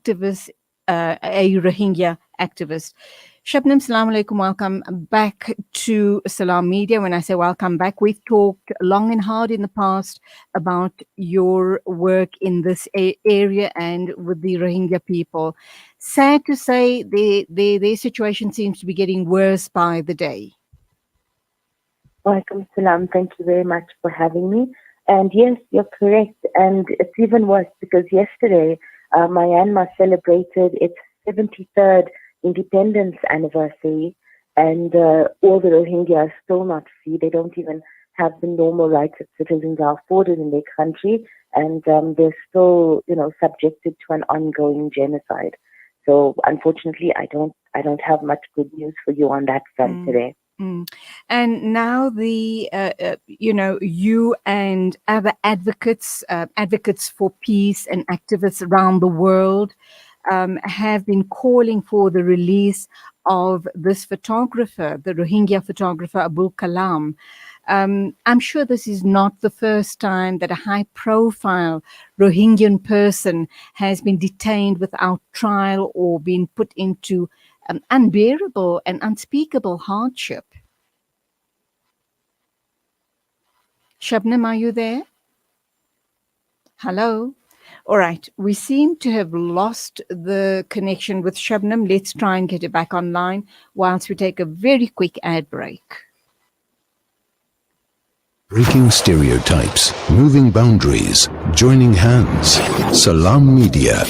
activist, a Rohingya activist. Shabnam, Salaam Alaikum. Welcome back to Salam Media. When I say welcome back, we've talked long and hard in the past about your work in this area and with the Rohingya people. Sad to say, their situation seems to be getting worse by the day. Walaikum salam. Thank you very much for having me. And yes, you're correct. And it's even worse because yesterday, Myanmar celebrated its 73rd independence anniversary, and all the Rohingya are still not free. They don't even have the normal rights that citizens are afforded in their country, and they're still, subjected to an ongoing genocide. So unfortunately, I don't have much good news for you on that front today. And now you and other advocates for peace and activists around the world have been calling for the release of this photographer, the Rohingya photographer Abul Kalam. I'm sure this is not the first time that a high-profile Rohingyan person has been detained without trial or been put into unbearable and unspeakable hardship. Shabnam, are you there? Hello? All right. We seem to have lost the connection with Shabnam. Let's try and get it back online whilst we take a very quick ad break. Breaking stereotypes, moving boundaries, joining hands. Salam Media.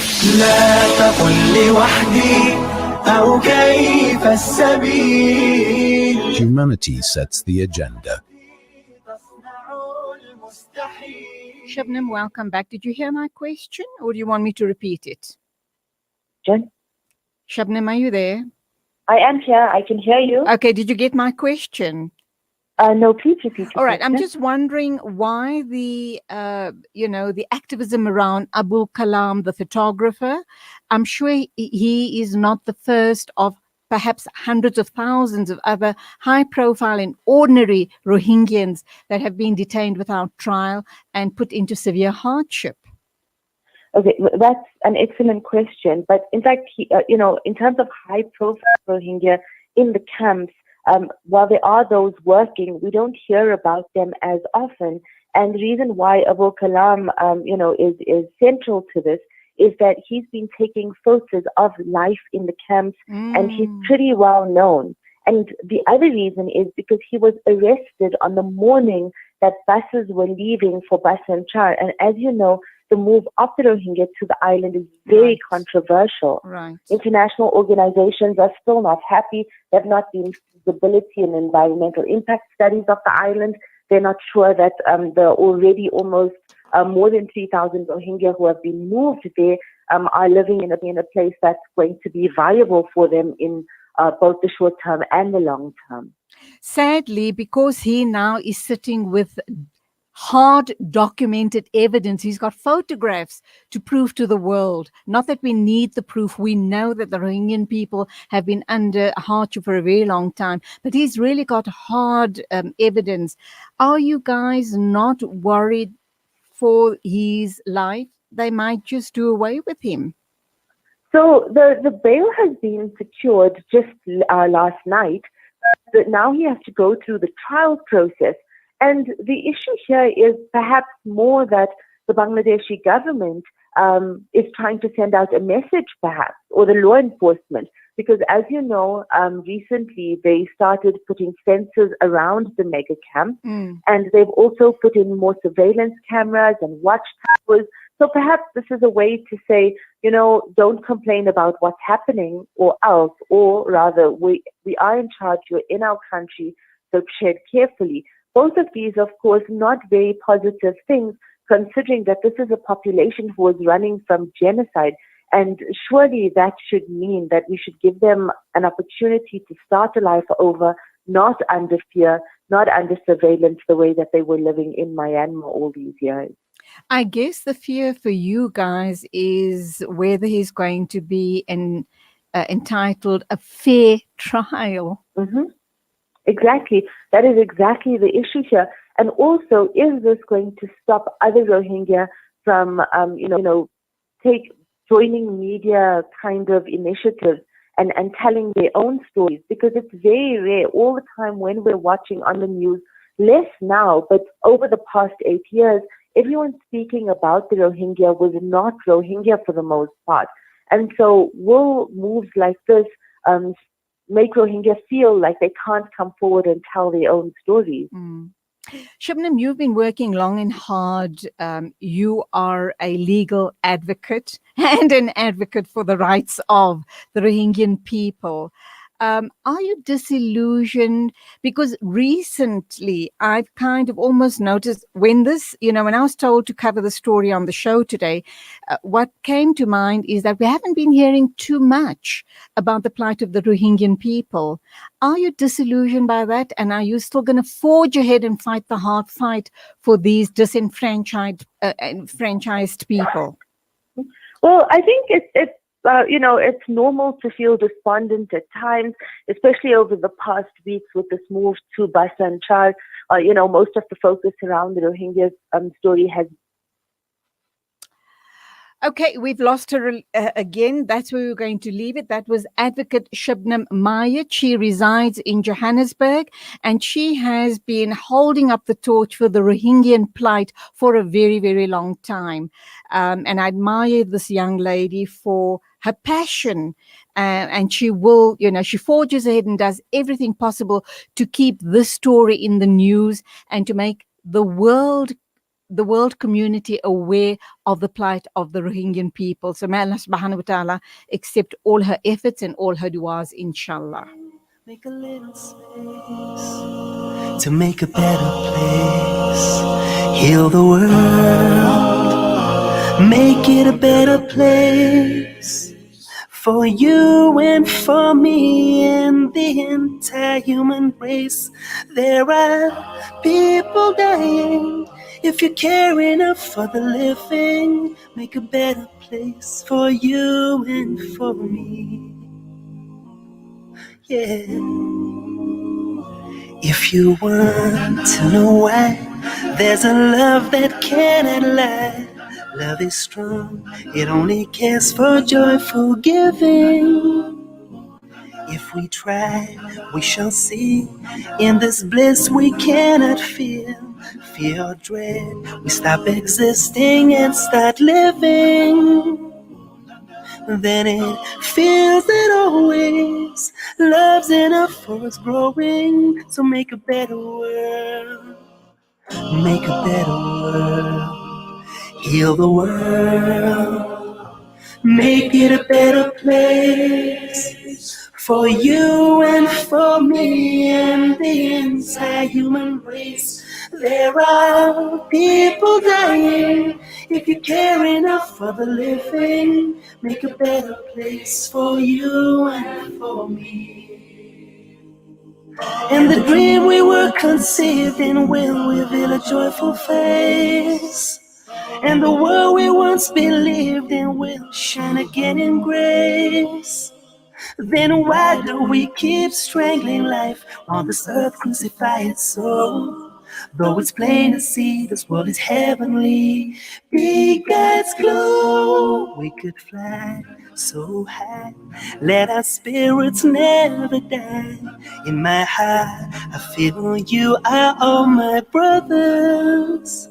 Humanity sets the agenda. Shabnam, welcome back. Did you hear my question or do you want me to repeat it? Jen? Shabnam, are you there? I am here. I can hear you. Okay, did you get my question? No, please repeat. All right, I'm just wondering why the activism around Abul Kalam, the photographer. I'm sure he is not the first of perhaps hundreds of thousands of other high-profile and ordinary Rohingyans that have been detained without trial and put into severe hardship. Okay, that's an excellent question. But in fact, in terms of high-profile Rohingya in the camps, while there are those working, we don't hear about them as often. And the reason why Abul Kalam, is central to this is that he's been taking photos of life in the camps, and he's pretty well known. And the other reason is because he was arrested on the morning that buses were leaving for Bhasan Char. And as you know, the move of the Rohingya to the island is very controversial. Right. International organizations are still not happy. There have not been feasibility and environmental impact studies of the island. They're not sure that the already almost more than 3,000 Rohingya who have been moved there are living in a place that's going to be viable for them in both the short term and the long term. Sadly, because he now is sitting with hard documented evidence, he's got photographs to prove to the world. Not that we need the proof. We know that the Rohingyan people have been under hardship for a very long time, but he's really got hard evidence. Are you guys not worried for his life? They might just do away with him. So the bail has been secured just last night, but now he has to go through the trial process. And the issue here is perhaps more that the Bangladeshi government is trying to send out a message, perhaps, or the law enforcement, because as you know, recently they started putting fences around the mega camp, and they've also put in more surveillance cameras and watchtowers. So perhaps this is a way to say, don't complain about what's happening or else, or rather, we are in charge, you're in our country, so tread carefully. Both of these, of course, not very positive things, considering that this is a population who is running from genocide. And surely that should mean that we should give them an opportunity to start a life over, not under fear, not under surveillance, the way that they were living in Myanmar all these years. I guess the fear for you guys is whether he's going to be entitled a fair trial. Mm-hmm. Exactly. That is exactly the issue here. And also, is this going to stop other Rohingya from, joining media kind of initiatives and telling their own stories, because it's very rare all the time when we're watching on the news, less now, but over the past 8 years, everyone speaking about the Rohingya was not Rohingya for the most part. And so will moves like this make Rohingya feel like they can't come forward and tell their own stories? Shubnam, you've been working long and hard. You are a legal advocate and an advocate for the rights of the Rohingyan people. Are you disillusioned? Because recently I've kind of almost noticed when I was told to cover the story on the show today, what came to mind is that we haven't been hearing too much about the plight of the Rohingyan people. Are you disillusioned by that? And are you still going to forge ahead and fight the hard fight for these disenfranchised people? Well, I think it's normal to feel despondent at times, especially over the past weeks with this move to Basa and Char. Most of the focus around the Rohingya story has. Okay, we've lost her again. That's where we're going to leave it. That was Advocate Shubnam Mayat. She resides in Johannesburg, and she has been holding up the torch for the Rohingyan plight for a very, very long time. And I admire this young lady for her passion. And she will, she forges ahead and does everything possible to keep this story in the news and to make the world community aware of the plight of the Rohingyan people. So may Allah subhanahu wa ta'ala accept all her efforts and all her du'as, inshallah. Make a little space to make a better place. Heal the world, make it a better place. For you and for me and the entire human race. There are people dying. If you care enough for the living, make a better place for you and for me. Yeah. If you want to know why, there's a love that cannot lie. Love is strong, it only cares for joyful giving. If we try, we shall see. In this bliss we cannot feel. Fear or dread, we stop existing and start living. Then it feels that always love's enough for us growing. So make a better world, make a better world. Heal the world, make it a better place. For you and for me and the entire human race. There are people dying. If you care enough for the living, make a better place for you and for me. And the dream we were conceived in will reveal a joyful face. And the world we once believed in will shine again in grace. Then why do we keep strangling life on this earth crucified soul? Though it's plain to see this world is heavenly, be God's glow. We could fly so high, let our spirits never die. In my heart, I feel you are all my brothers.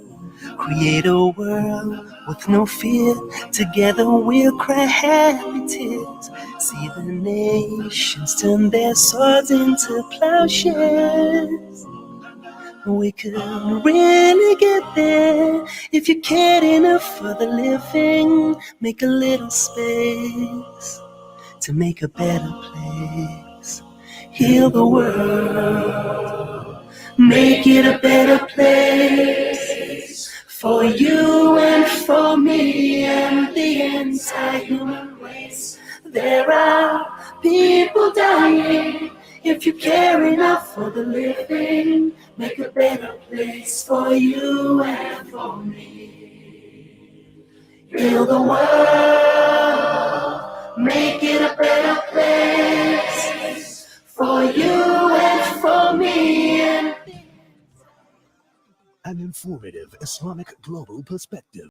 Create a world with no fear. Together we'll cry happy tears. See the nations turn their swords into plowshares. We could really get there if you cared enough for the living. Make a little space to make a better place. Heal the world, make it a better place. For you and for me and the entire human race. There are people dying. If you care enough for the living, make a better place for you and for me. Heal the world, make it a better place for you and for me. An informative Islamic global perspective.